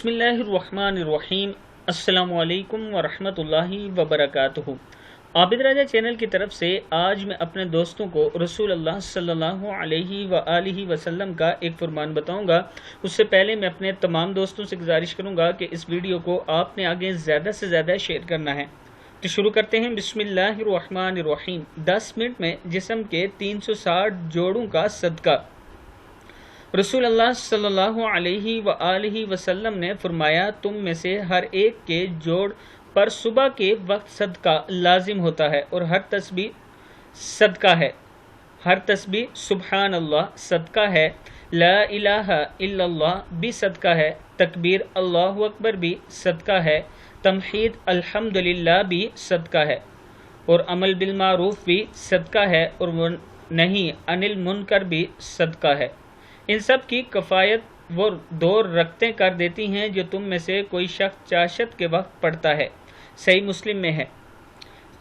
बिस्मिल्लाहिर्रहमानिर्रहीम। अस्सलाम वालेकुम वरहमतुल्लाहि वबरकातुहू। आबिद राजा चैनल की तरफ से आज मैं अपने दोस्तों को रसूल अल्लाह सल्लल्लाहु अलैहि वसल्लम का एक फरमान बताऊंगा। उससे पहले मैं अपने तमाम दोस्तों से गुजारिश करूंगा कि इस वीडियो को आपने आगे ज़्यादा से ज़्यादा शेयर करना है। तो शुरू करते हैं। बिस्मिल्लाहिर्रहमानिर्रहीम। 10 मिनट में जिस्म के 360 जोड़ों का सदका। रसूल अल्लाह सल्लल्लाहु अलैहि वसल्लम ने फरमाया, तुम में से हर एक के जोड़ पर सुबह के वक्त सदका लाजिम होता है और हर तस्बीह सदका है। हर तस्बीह सुबहान अल्लाह सदका है, ला इलाहा इल्लल्लाह भी सदका है, तकबीर अल्लाहु अकबर भी सदका है, तमहीद अल्हम्दुलिल्लाह भी सदका है, और अमल बिल मारूफ भी सदका है, और नहीं अनिल मुनकर भी सदका है। इन सब की कफ़ायत वो 2 रकतें कर देती हैं जो तुम में से कोई शख्स चाशत के वक्त पढ़ता है। सही मुस्लिम में है।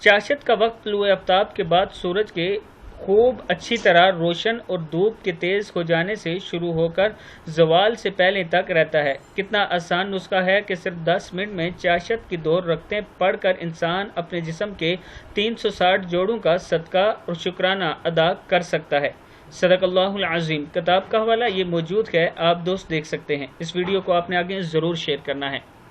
चाशत का वक्त तलुए आफ्ताब के बाद सूरज के खूब अच्छी तरह रोशन और धूप के तेज़ हो जाने से शुरू होकर ज़वाल से पहले तक रहता है। कितना आसान नुस्खा है कि सिर्फ 10 मिनट में चाशत की 2 रकतें पढ़कर इंसान अपने जिस्म के 360 जोड़ों का सदका और शुक्राना अदा कर सकता है। सदक़ल्लाहुल अज़ीम। किताब का हवाला ये मौजूद है, आप दोस्त देख सकते हैं। इस वीडियो को आपने आगे ज़रूर शेयर करना है।